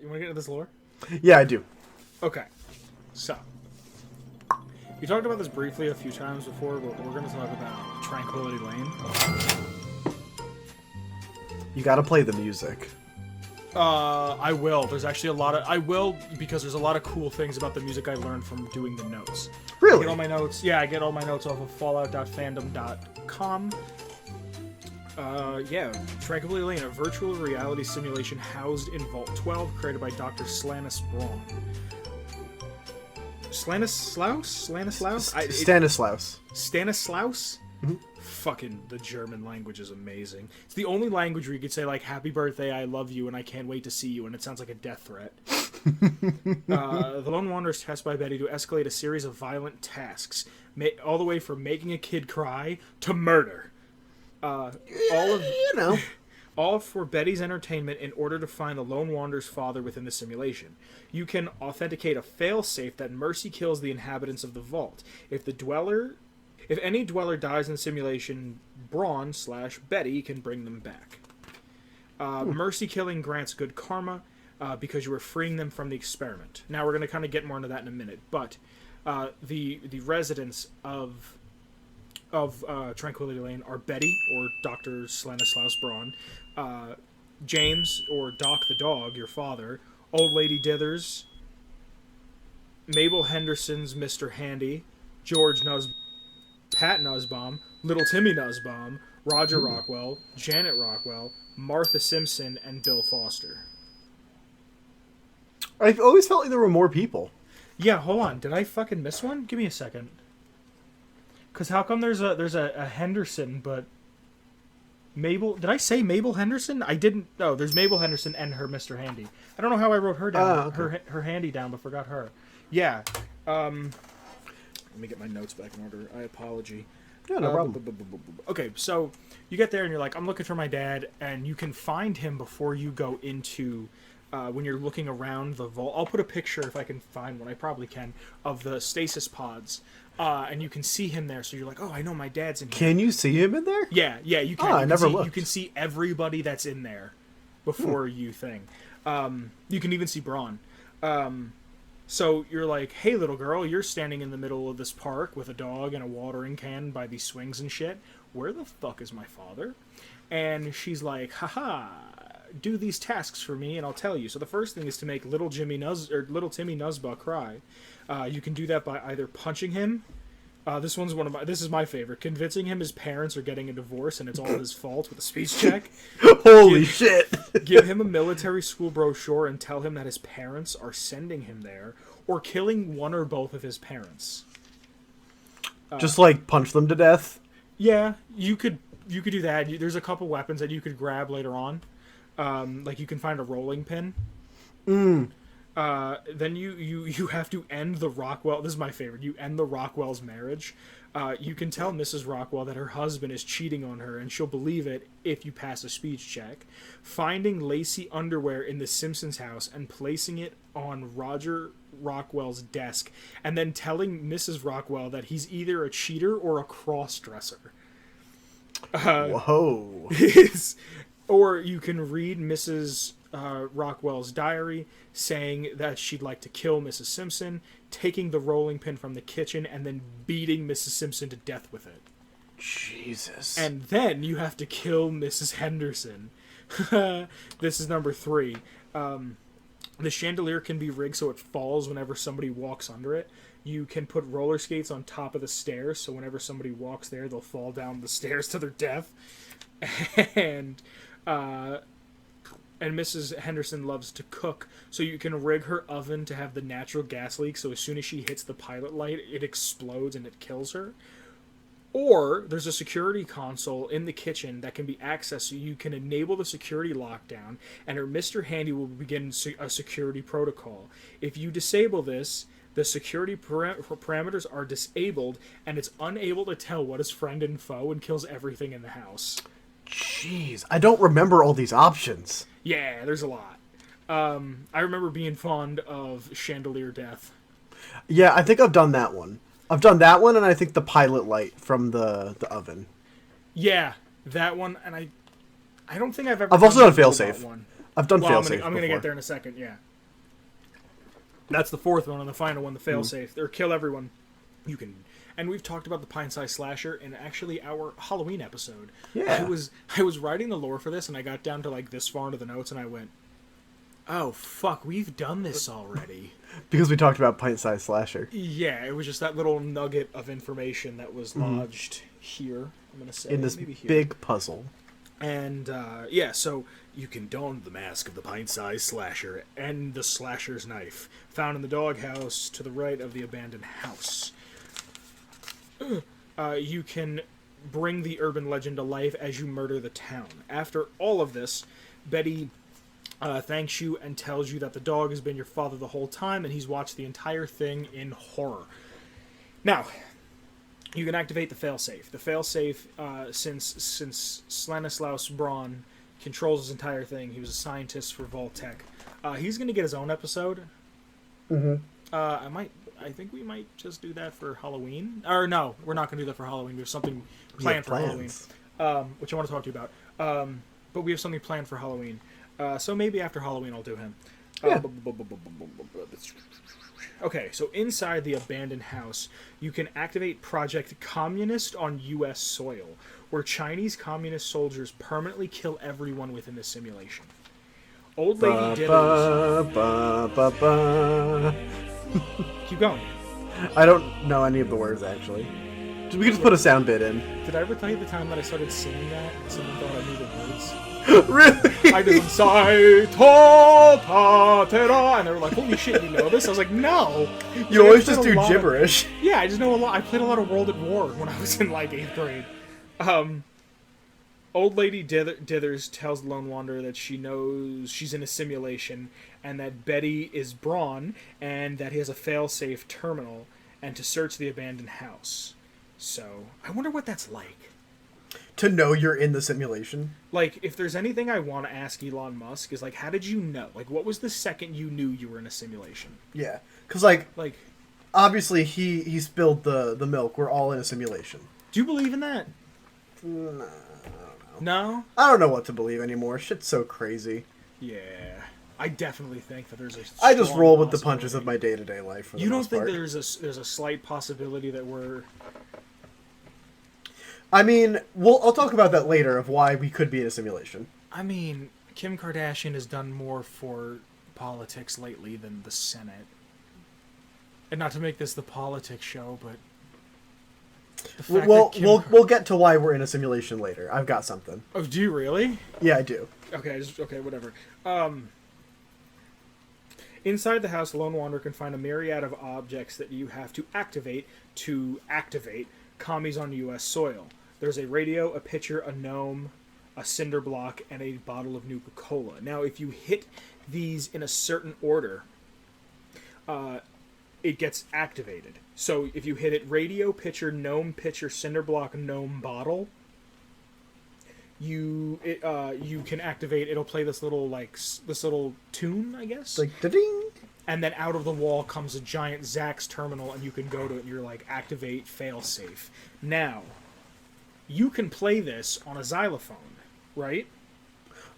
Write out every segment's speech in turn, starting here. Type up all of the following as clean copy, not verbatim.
You want to get into this lore? Yeah, I do. Okay. So, we talked about this briefly a few times before, but we're going to talk about Tranquility Lane. You gotta play the music. I will. There's actually a lot of... I will, because there's a lot of cool things about the music I learned from doing the notes. Really? I get all my notes... Yeah, I get all my notes off of fallout.fandom.com. Yeah, Tranquility Lane, a virtual reality simulation housed in Vault 12, created by Dr. Slanis Braun. Stanislaus? Stanislaus? Mm-hmm. Fucking, the German language is amazing. It's the only language where you could say, like, happy birthday, I love you, and I can't wait to see you, and it sounds like a death threat. The Lone Wanderer is tasked by Betty to escalate a series of violent tasks, all the way from making a kid cry to murder. All for Betty's entertainment in order to find the Lone Wanderer's father within the simulation. You can authenticate a failsafe that mercy kills the inhabitants of the vault. If any dweller dies in the simulation, Braun/Betty can bring them back. Mercy killing grants good karma because you are freeing them from the experiment. Now we're going to kind of get more into that in a minute, but the residents of Tranquility Lane are Betty, or Dr. Stanislaus Braun, James, or Doc the dog, your father, Old Lady Dithers, Mabel Henderson's Mr. Handy, George Pat Nussbaum, Little Timmy Nussbaum, Roger Rockwell, Janet Rockwell, Martha Simpson, and Bill Foster. I've always felt like there were more people. Yeah, hold on. Did I fucking miss one? Give me a second. Because how come there's a Henderson, but Mabel... Did I say Mabel Henderson? I didn't... No, there's Mabel Henderson and her Mr. Handy. I don't know how I wrote her down, okay. her Handy down, but forgot her. Yeah. Let me get my notes back in order. I apology. Yeah, no problem. Okay, so you get there and you're like, I'm looking for my dad, and you can find him before you go into... when you're looking around the vault. I'll put a picture, if I can find one, I probably can, of the stasis pods. And you can see him there, so you're like, oh, I know my dad's in here. Can you see him in there? Yeah, you can. I never looked. You can see everybody that's in there before you thing. You can even see Braun. So you're like, hey, little girl, you're standing in the middle of this park with a dog and a watering can by these swings and shit. Where the fuck is my father? And she's like, haha, do these tasks for me and I'll tell you. So the first thing is to make little Timmy Nussbaum cry. You can do that by either punching him. This is my favorite. Convincing him his parents are getting a divorce and it's all his fault with a speech check. Holy shit. Give him a military school brochure and tell him that his parents are sending him there, or killing one or both of his parents. Just like punch them to death? Yeah, you could do that. There's a couple weapons that you could grab later on. Like you can find a rolling pin. Then you have to end the Rockwell. This is my favorite. You end the Rockwell's marriage. You can tell Mrs. Rockwell that her husband is cheating on her, and she'll believe it if you pass a speech check. Finding lacy underwear in the Simpsons house and placing it on Roger Rockwell's desk, and then telling Mrs. Rockwell that he's either a cheater or a cross-dresser. Whoa. Or you can read Mrs. Rockwell's diary saying that she'd like to kill Mrs. Simpson, taking the rolling pin from the kitchen, and then beating Mrs. Simpson to death with it. Jesus. And then you have to kill Mrs. Henderson. This is number 3. The chandelier can be rigged so it falls whenever somebody walks under it. You can put roller skates on top of the stairs, so whenever somebody walks there, they'll fall down the stairs to their death. And Mrs. Henderson loves to cook, so you can rig her oven to have the natural gas leak, so as soon as she hits the pilot light, it explodes and it kills her. Or there's a security console in the kitchen that can be accessed, so you can enable the security lockdown, and her Mr. Handy will begin a security protocol. If you disable this, the security parameters are disabled, and it's unable to tell what is friend and foe, and kills everything in the house. Jeez, I don't remember all these options. Yeah, there's a lot. I remember being fond of Chandelier Death. Yeah, I think I've done that one. I've done that one, and I think the pilot light from the oven. Yeah, that one, and I don't think I've ever... I've also done failsafe. I've done failsafe I'm going to get there in a second, yeah. That's the fourth one and the final one, the failsafe. Or kill everyone. You can, and we've talked about the pint-sized slasher in actually our Halloween episode. Yeah. I was writing the lore for this, and I got down to like this far into the notes, and I went, "Oh fuck, we've done this already." Because we talked about pint-sized slasher. Yeah, it was just that little nugget of information that was lodged here. I'm gonna say In this maybe here. big puzzle. And yeah, so you can don the mask of the pint-sized slasher and the slasher's knife, found in the doghouse to the right of the abandoned house. You can bring the urban legend to life as you murder the town. After all of this, Betty thanks you and tells you that the dog has been your father the whole time, and he's watched the entire thing in horror. Now, you can activate the failsafe. The failsafe, since Stanislaus Braun controls his entire thing, he was a scientist for Vault-Tec. He's going to get his own episode. I think we might just do that for Halloween. Or no, we're not going to do that for Halloween. We have something planned for Halloween, which I want to talk to you about. But we have something planned for Halloween. So maybe after Halloween I'll do him. Yeah. Okay, so inside the abandoned house, you can activate Project Communist on U.S. soil, where Chinese communist soldiers permanently kill everyone within the simulation. Old Lady Dithers... Keep going. I don't know any of the words, actually. We could just put a sound bit in. Did I ever tell you the time that I started singing that and someone thought I knew the words? Really? I did Sai Ta Ta Tera, and they were like, "Holy shit, you know this?" I was like, "No." You always just do gibberish. Yeah, I just know a lot. I played a lot of World at War when I was in like 8th grade. Old Lady Dithers tells Lone Wanderer that she knows she's in a simulation, and that Betty is Braun, and that he has a fail-safe terminal, and to search the abandoned house. So, I wonder what that's like. To know you're in the simulation? Like, if there's anything I want to ask Elon Musk is, like, how did you know? Like, what was the second you knew you were in a simulation? Yeah. Because, like, Like, obviously he spilled the milk. We're all in a simulation. do you believe in that? No, I don't know. No? I don't know what to believe anymore. Shit's so crazy. Yeah. I definitely think that there's a I just strong roll with the possibility. punches of my day-to-day life for the You don't most think part. there's a slight possibility that we're... I mean, I'll talk about that later of why we could be in a simulation. I mean, Kim Kardashian has done more for politics lately than the Senate. And not to make this the politics show, but... the fact that Kim... We'll get to why we're in a simulation later. I've got something. Oh, do you really? Yeah, I do. Okay, okay, whatever. Inside the house, Lone Wanderer can find a myriad of objects that you have to activate commies on U.S. soil. There's a radio, a pitcher, a gnome, a cinder block, and a bottle of Nuka-Cola. Now, if you hit these in a certain order, it gets activated. So if you hit it radio, pitcher, cinder block, gnome, bottle, you can activate. It'll play this little tune, I guess. Like ding. And then out of the wall comes a giant Zax terminal, and you can go to it, and you're like, activate failsafe. Now, you can play this on a xylophone, right?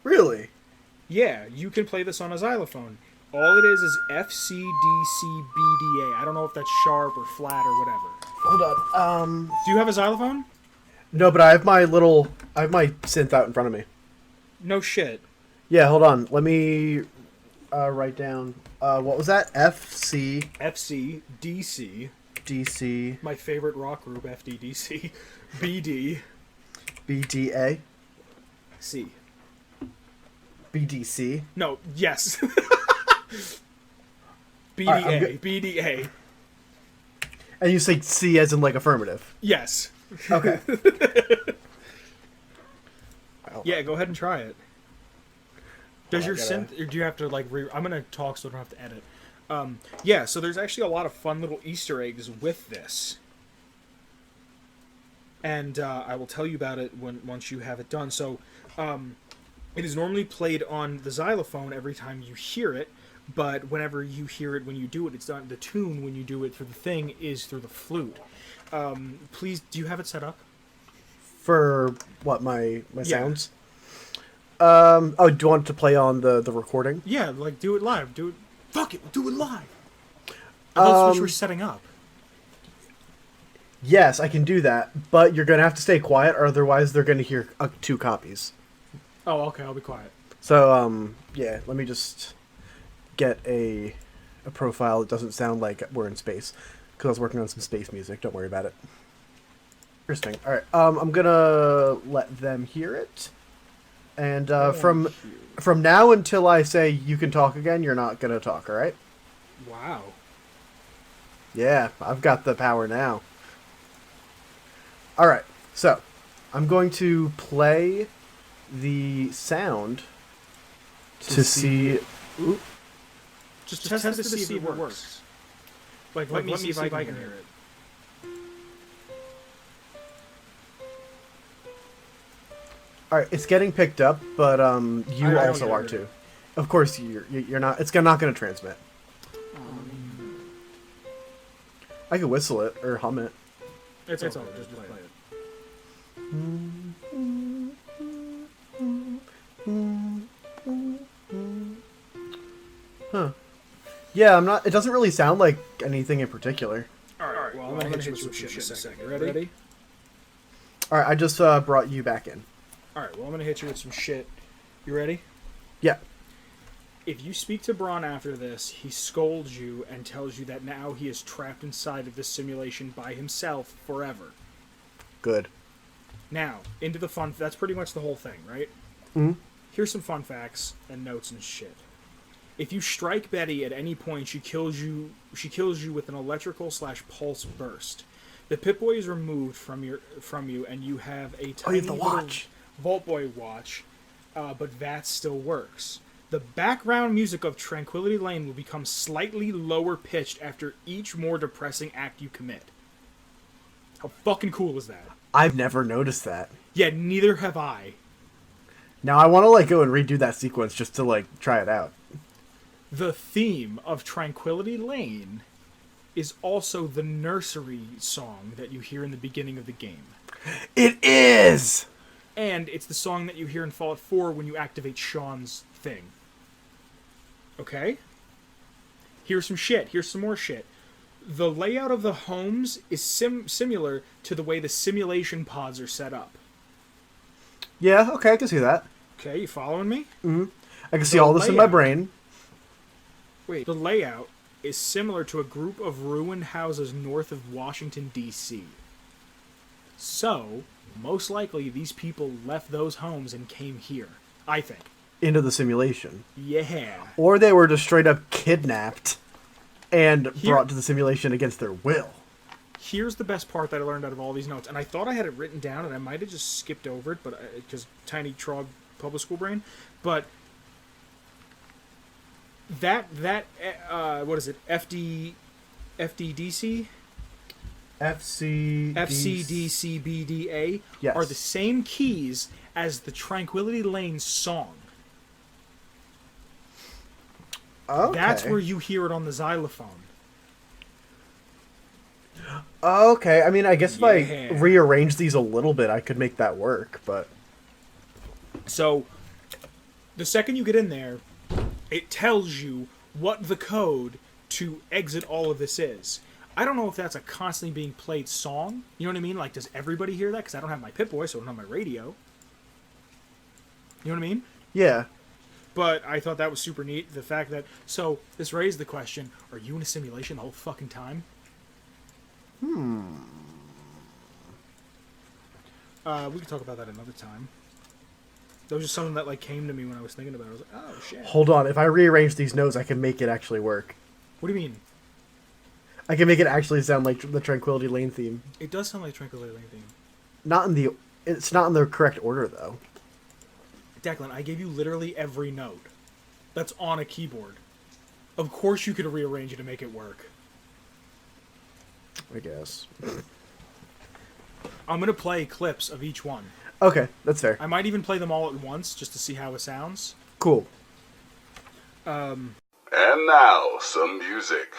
Really? Yeah, you can play this on a xylophone. All it is F, C, D, C, B, D, A. I don't know if that's sharp or flat or whatever. Hold on. Do you have a xylophone? No, but I have my synth out in front of me. No shit. Yeah, hold on. Let me write down. What was that? F, C, D, C. D, C. My favorite rock group, FDDC. B, D. B, D, A. C. B, D, C. No, yes. BDA. Alright, BDA. And you say C as in like affirmative. Yes. Okay. Yeah, go ahead and try it. Does your gotta- synth, or do you have to like I'm gonna talk so I don't have to edit. Yeah, so there's actually a lot of fun little Easter eggs with this. And I will tell you about it once you have it done. So it is normally played on the xylophone every time you hear it, but whenever you hear it when you do it, it's done. The tune when you do it through the thing is through the flute. Please, do you have it set up? For what, my Yeah. sounds? Oh, do you want to play on the recording? Yeah, like do it live. Do it. Fuck it, do it live. I thought Switch were setting up. Yes, I can do that, but you're going to have to stay quiet, or otherwise they're going to hear 2 copies. Oh, okay, I'll be quiet. So, yeah, let me just get a profile that doesn't sound like we're in space, because I was working on some space music. Don't worry about it. Interesting. All right, I'm going to let them hear it. And from now until I say you can talk again, you're not going to talk, all right? Wow. Yeah, I've got the power now. All right, so I'm going to play the sound to see. Ooh, Just test it to see if it works. Like, let me see if I can hear it. all right, it's getting picked up, but you I also don't are hear too. it. Of course, you're not. It's not going to transmit. I could whistle it or hum it. It's all good. Just play it. Huh. Yeah, I'm not. It doesn't really sound like anything in particular. Alright, well, I'm gonna hit you with some shit in a second. Ready? All right, I just brought you back in. Alright, well, I'm gonna hit you with some shit. You ready? Yeah. If you speak to Braun after this, he scolds you and tells you that now he is trapped inside of this simulation by himself forever. Good. Now, into the fun... That's pretty much the whole thing, right? Hmm. Here's some fun facts and notes and shit. If you strike Betty at any point, she kills you with an electrical/pulse burst. The Pip-Boy is removed from you, and you have a tiny the little watch. Vault Boy watch, but that still works. The background music of Tranquility Lane will become slightly lower pitched after each more depressing act you commit. How fucking cool is that? I've never noticed that. Yeah, neither have I. Now I want to go and redo that sequence just to try it out. The theme of Tranquility Lane is also the nursery song that you hear in the beginning of the game. It is! And it's the song that you hear in Fallout 4 when you activate Sean's thing. Okay? Here's some shit. Here's some more shit. The layout of the homes is similar to the way the simulation pods are set up. Yeah, okay, I can see that. Okay, you following me? Mm-hmm. I can see all this in my brain. Wait, the layout is similar to a group of ruined houses north of Washington, D.C. So, most likely these people left those homes and came here. I think. Into the simulation. Yeah. Or they were just straight up kidnapped and brought to the simulation against their will. Here's the best part that I learned out of all these notes, and I thought I had it written down, and I might have just skipped over it, but because tiny trog public school brain. But what is it? FDDC? FCDCBDA yes. are the same keys as the Tranquility Lane song. Okay. That's where you hear it on the xylophone. Okay, I mean, I guess if I rearrange these a little bit, I could make that work, but... So, the second you get in there, it tells you what the code to exit all of this is. I don't know if that's a constantly being played song. You know what I mean? Does everybody hear that? Because I don't have my Pip-Boy, so I don't have my radio. You know what I mean? Yeah. But I thought that was super neat. The fact that... So, this raised the question, are you in a simulation the whole fucking time? We could talk about that another time. That was just something that came to me when I was thinking about it. I was like, oh, shit. Hold on. If I rearrange these notes, I can make it actually work. What do you mean? I can make it actually sound like the Tranquility Lane theme. It does sound like Tranquility Lane theme. It's not in the correct order, though. Declan, I gave you literally every note that's on a keyboard. Of course you could rearrange it to make it work. I guess. I'm going to play clips of each one. Okay, that's fair. I might even play them all at once just to see how it sounds. Cool. And now, some music.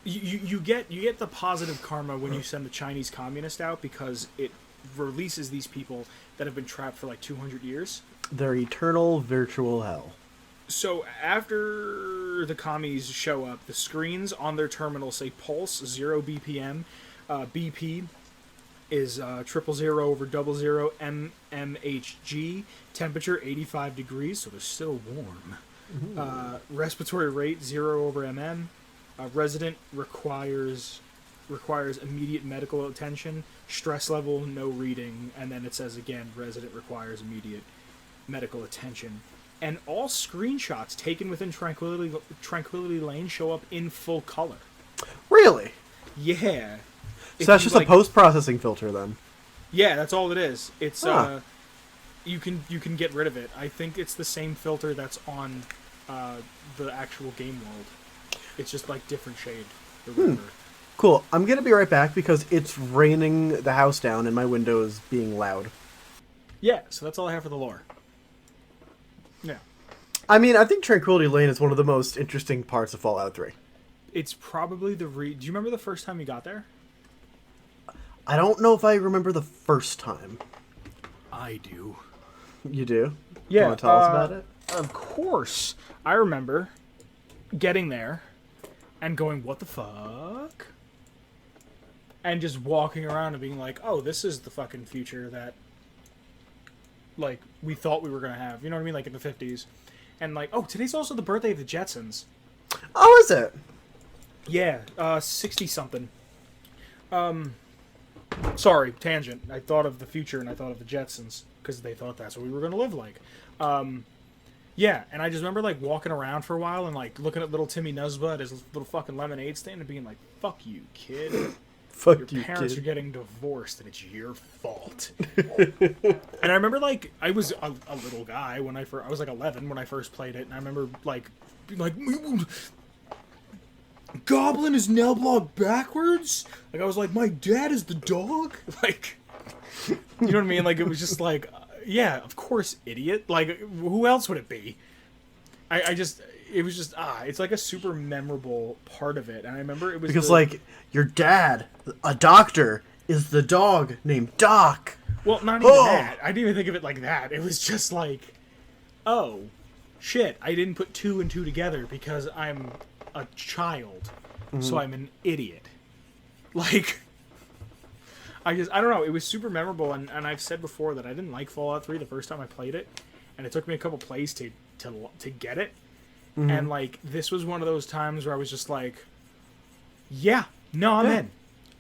you get the positive karma when you send the Chinese communist out because it releases these people that have been trapped for like 200 years. Their eternal virtual hell. So after the commies show up, the screens on their terminal say pulse 0 BPM, BP is 000/00 mmHg, temperature 85 degrees, so they're still warm. Respiratory rate 0/mm. Resident requires immediate medical attention. Stress level no reading, and then it says again resident requires immediate medical attention. And all screenshots taken within Tranquility Lane show up in full color. Really? Yeah. So that's just a post-processing filter then. Yeah, that's all it is. It's you can get rid of it. I think it's the same filter that's on the actual game world. It's just like different shade or whatever. Cool. I'm gonna be right back because it's raining the house down and my window is being loud. Yeah, so that's all I have for the lore. Yeah. I mean, I think Tranquility Lane is one of the most interesting parts of Fallout 3. It's probably do you remember the first time you got there? I don't know if I remember the first time. I do. You do? Yeah. You want to tell us about it? Of course. I remember getting there and going, what the fuck? And just walking around and being like, oh, this is the fucking future that, like, we thought we were going to have. You know what I mean? Like, in the 50s. And, like, oh, today's also the birthday of the Jetsons. Oh, is it? Yeah, 60-something. Sorry, tangent. I thought of the future and I thought of the Jetsons because they thought that's what we were going to live like. Yeah, and I just remember, like, walking around for a while and, like, looking at little Timmy Nuzba at his little fucking lemonade stand and being like, fuck you, kid. Fuck Your you, parents kid. are getting divorced and it's your fault. And I remember, like, I was a little guy when I was, like, 11 when I first played it, and I remember, like, being like, Goblin is Nelblog backwards? Like, I was like, my dad is the dog? Like, you know what I mean? Like, it was just like, yeah, of course, idiot. Like, who else would it be? It was just, it's like a super memorable part of it. And I remember it was because, like, your dad, a doctor, is the dog named Doc. Well, not even that. I didn't even think of it like that. It was just like, oh, shit, I didn't put two and two together because I'm a child, so I'm an idiot. Like, I don't know, it was super memorable, and I've said before that I didn't like Fallout 3 the first time I played it, and it took me a couple plays to get it, and, like, this was one of those times where I was just like, yeah, no, I'm in.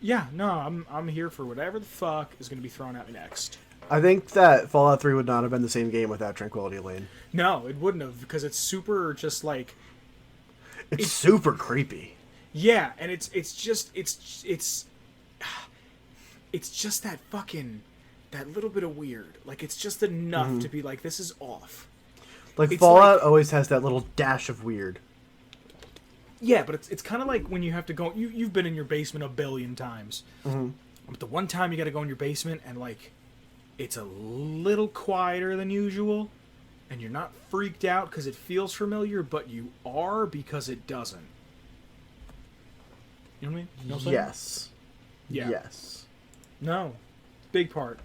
Yeah, no, I'm here for whatever the fuck is going to be thrown at me next. I think that Fallout 3 would not have been the same game without Tranquility Lane. No, it woun't have, because it's super just, like... It's super creepy. Yeah, and it's just that fucking, that little bit of weird. Like, it's just enough to be like, this is off. Like, It's Fallout like- always has that little dash of weird. Yeah, but it's kind of like when you have to go, you've been in your basement a billion times. But the one time you got to go in your basement and, like, it's a little quieter than usual, and you're not freaked out because it feels familiar, but you are because it doesn't. You know what I mean? You know what I'm saying? Yes. Yeah. Yes. No. Big part.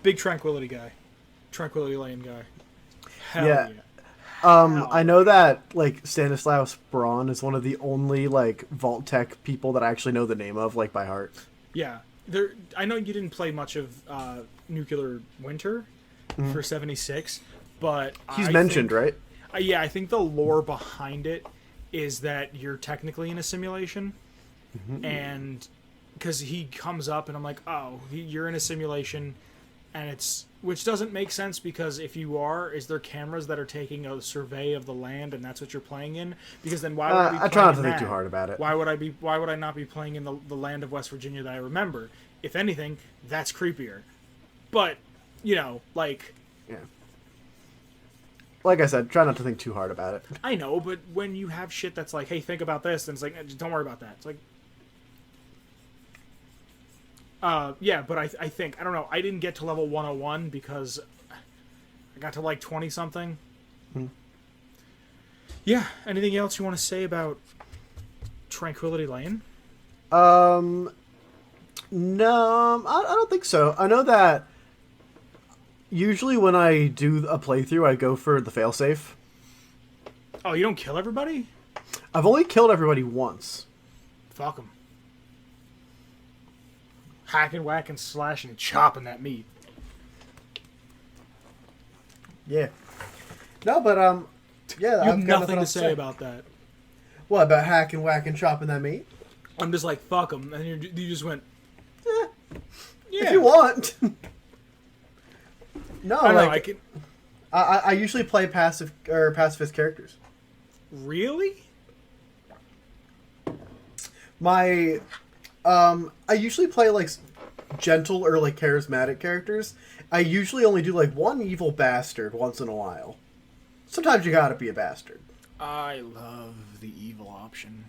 Big Tranquility guy. Tranquility Lane guy. Hell Yeah. yeah. I know that, like, Stanislaus Braun is one of the only, like, Vault Tech people that I actually know the name of, like, by heart. Yeah. I know you didn't play much of Nuclear Winter for 76, but He's I mentioned, think, right? yeah, I think the lore behind it is that you're technically in a simulation, and because he comes up and I'm like, oh, you're in a simulation, and which doesn't make sense because if you are, is there cameras that are taking a survey of the land and that's what you're playing in? Because then why would I be I try not to playing in think that? too hard about it. Why would I not be playing in the land of West Virginia that I remember? If anything, that's creepier. But, you know, like, Yeah. Like I said, try not to think too hard about it. I know, but when you have shit that's like, hey, think about this, and it's like, don't worry about that. It's like, yeah, but I think, I don't know, I didn't get to level 101 because I got to like 20-something. Yeah, anything else you want to say about Tranquility Lane? No, I don't think so. I know that usually when I do a playthrough, I go for the failsafe. Oh, you don't kill everybody? I've only killed everybody once. Fuck them. Hacking, whacking, slashing, and chopping that meat. Yeah. No, but yeah, You I've have got nothing to say about that. What about hacking, whacking, chopping that meat? I'm just like, fuck them. And you just went, Yeah. yeah. If you want. No, I know, like I usually play pacifist characters. Really? My I usually play like gentle or like charismatic characters. I usually only do like one evil bastard once in a while. Sometimes you gotta be a bastard. I love the evil option.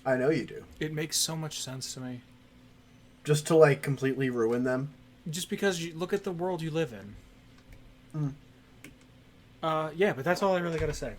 I know you do. It makes so much sense to me. Just to like completely ruin them. Just because you look at the world you live in. Mm. Yeah, but that's all I really gotta say.